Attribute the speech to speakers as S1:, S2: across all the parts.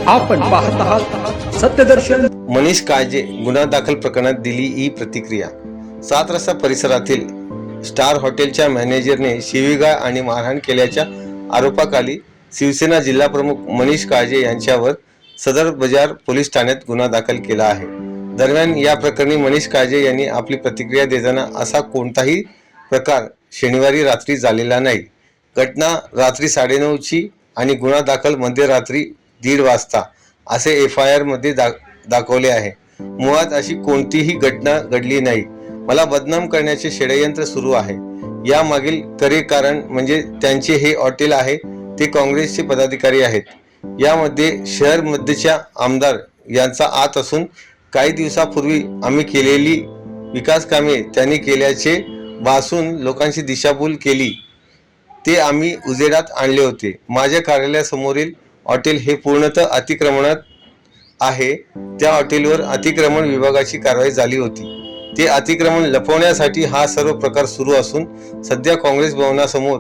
S1: आपण पाहत आहात सत्यदर्शन।
S2: मनीष काळजे गुन्हा दाखल प्रकरणात दिली ई प्रतिक्रिया। 7 रस्ता परिसरातील स्टार हॉटेलच्या मॅनेजरने शिवीगाळ आणि मारहाण केल्याच्या आरोपाखाली शिवसेना जिल्हा प्रमुख मनीष काळजे यांच्यावर सदर बाजार पोलीस ठाण्यात गुन्हा दाखल केला आहे। दरम्यान या प्रकरणी मनीष काळजे यांनी आपली प्रतिक्रिया देताना असा कोणताही प्रकार शनिवारी रात्री झालेला नाही। घटना रात्री 9:30 ची आणि गुन्हा दाखल मध्यरात्री 1:30 वाजता असे FIR मध्ये दाखवले आहे। मुळात अशी कोणतीही घटना घडली नाही। मला बदनाम करण्याचे षडयंत्र सुरू आहे। या मागील खरे कारण म्हणजे त्यांचे हे हॉटेल आहे ते काँग्रेसचे पदाधिकारी आहेत। यामध्ये शहर मध्यच्या आमदार यांचा हात असून काही दिवसापूर्वी आम्ही केलेली विकास कामे त्यांनी केल्याचे भासून लोकांची दिशाभूल केली ते आम्ही उजेडात आणले होते। माझ्या कार्यालयासमोरील हॉटेल हे पूर्णतः अतिक्रमणात आहे। त्या हॉटेलवर अतिक्रमण विभागाची कारवाई झाली होती। ते अतिक्रमण लपवण्यासाठी हा सर्व प्रकार सुरू असून सध्या काँग्रेस भवनासमोर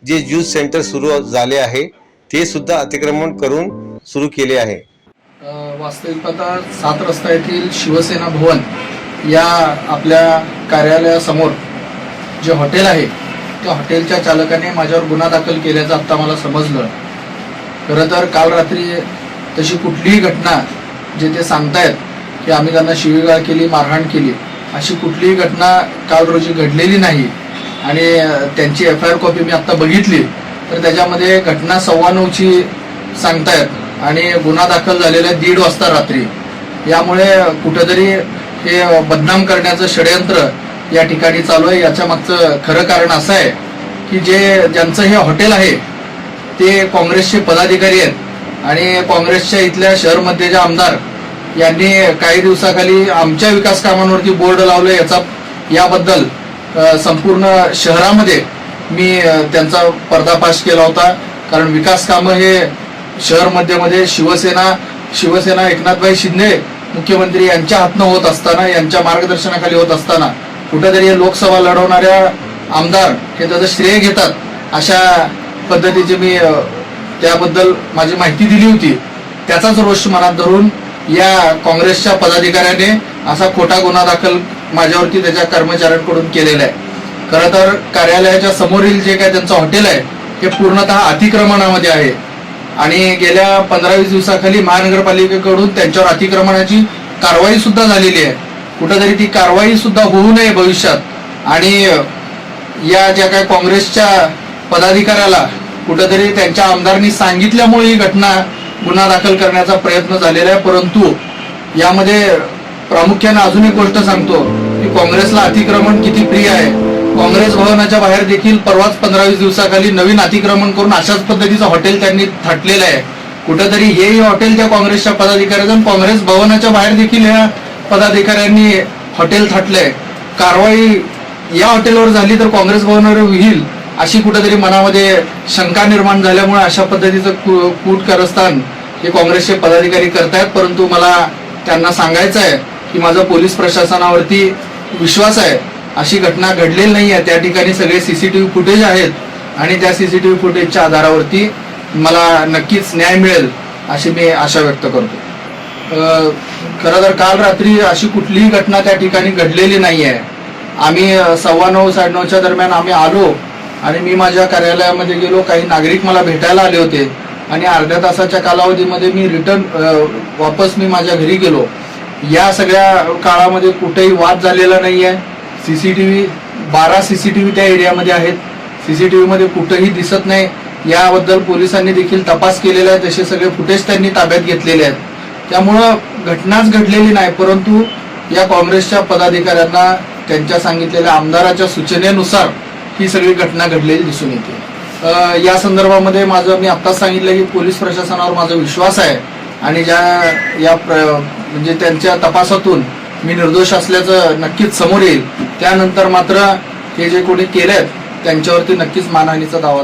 S2: जे ज्यूस सेंटर सुरू झाले आहे ते सुद्धा अतिक्रमण करून सुरू केले आहे।
S3: वास्तविक पता 7 रस्ता येथील शिवसेना भवन या आपल्या कार्यालयासमोर जे हॉटेल आहे त्या हॉटेलच्या चालकाने माझ्यावर गुन्हा दाखल केल्याचं आता मला समजलं। खरं तर काल रात्री तशी कुठलीही घटना जे ते सांगतायत की आम्ही त्यांना शिवीगाळ केली, मारहाण केली, अशी कुठलीही घटना काल रोजी घडलेली नाही। आणि त्यांची FIR कॉपी मी आता बघितली तर त्याच्यामध्ये घटना 9:15 ची सांगतायत आणि गुन्हा दाखल झालेला 1:30 वाजता रात्री। यामुळे कुठेतरी हे बदनाम करण्याचं षडयंत्र या ठिकाणी चालू आहे। याच्या मागचं खरं कारण असं आहे की ज्यांचं हे हॉटेल आहे ते काँग्रेसचे पदाधिकारी आहेत आणि काँग्रेसच्या इथल्या शहरमध्येचे आमदार यांनी काही दिवसाखाली आमच्या विकास कामांवरती बोर्ड लावले याबद्दल संपूर्ण शहरामध्ये मी त्यांचा पर्दाफाश केला होता। कारण विकास कामं हे शहर मध्यमध्ये शिवसेना एकनाथभाई शिंदे मुख्यमंत्री यांच्या हातनं होत असताना, यांच्या मार्गदर्शनाखाली होत असताना कुठेतरी लोकसभा लढवणाऱ्या आमदार हे त्याचं श्रेय घेतात अशा पद्धतीची मी त्याबद्दल माझी माहिती दिली होती। त्याचाच रोष मनात धरून या काँग्रेसच्या पदाधिकाऱ्याने असा खोटा गुन्हा दाखल माझ्यावरती त्याच्या कर्मचाऱ्यांकडून केलेला आहे। खरं तर कार्यालयाच्या समोरील जे काय त्यांचं हॉटेल आहे हे पूर्णतः अतिक्रमणामध्ये आहे आणि गेल्या 15-20 दिवसाखाली महानगरपालिकेकडून त्यांच्यावर अतिक्रमणाची कारवाई सुद्धा झालेली आहे। कुठेतरी ती कारवाई सुद्धा होऊ नये भविष्यात आणि या ज्या काय काँग्रेसच्या पदाधिकाऱ्याला कुठेतरी त्यांच्या आमदारांनी सांगितल्यामुळे ही घटना गुन्हा दाखल करण्याचा प्रयत्न झालेला आहे। परंतु यामध्ये प्रामुख्याने अजून एक गोष्ट सांगतो की काँग्रेसला अतिक्रमण किती प्रिय आहे। काँग्रेस भवनाच्या बाहेर देखील परवाच 15-20 दिवसाखाली नवीन अतिक्रमण करून अशाच पद्धतीचं हॉटेल त्यांनी थाटलेलं आहे। कुठेतरी हेही हॉटेल त्या काँग्रेसच्या पदाधिकाऱ्यांचं काँग्रेस भवनाच्या बाहेर देखील या पदाधिकाऱ्यांनी हॉटेल थाटलंय। कारवाई या हॉटेलवर झाली तर काँग्रेस भवनावर होईल अशी कुठेतरी मनामध्ये शंका निर्माण झाल्यामुळे अशा पद्धतीचं कूट कारस्थान हे काँग्रेसचे पदाधिकारी करतायत। परंतु मला त्यांना सांगायचं आहे की माझा पोलीस प्रशासनावरती विश्वास आहे। अशी घटना घडलेली नाही आहे। त्या ठिकाणी सगळे CCTV फुटेज आहेत आणि त्या CCTV फुटेजच्या आधारावरती मला नक्कीच न्याय मिळेल अशी मी आशा व्यक्त करतो। खरं तर काल रात्री अशी कुठलीही घटना त्या ठिकाणी घडलेली नाही आहे। आम्ही 9:15-9:30च्या दरम्यान आम्ही आलो आणि मी माझ्या कार्यालयामध्ये गेलो। काही नागरिक मला भेटायला आले होते आणि अर्ध्या तासाच्या कालावधीमध्ये मी वापस मी माझ्या घरी गेलो। या सगळ्या काळामध्ये कुठेही वाद झालेला नाही आहे। 12 CCTV त्या एरियामध्ये आहेत। CCTV मध्ये कुठेही दिसत नाही। याबद्दल पोलिसांनी देखील तपास केलेला आहे। तसे सगळे फुटेज त्यांनी ताब्यात घेतलेले आहेत। त्यामुळं घटनाच घडलेली नाही, परंतु या काँग्रेसच्या पदाधिकाऱ्यांना त्यांच्या सांगितलेल्या आमदाराच्या सूचनेनुसार ही सगळी घटना घडलेली दिसून येते। या संदर्भामध्ये मी आत्ताच सांगितलं की पोलीस प्रशासनावर माझा विश्वास आहे आणि म्हणजे त्यांच्या तपासातून मी निर्दोष असल्याचं नक्कीच समोर येईल। त्यानंतर मात्र हे जे कोणी केलेत त्यांच्यावरती नक्कीच मानहानीचा दावा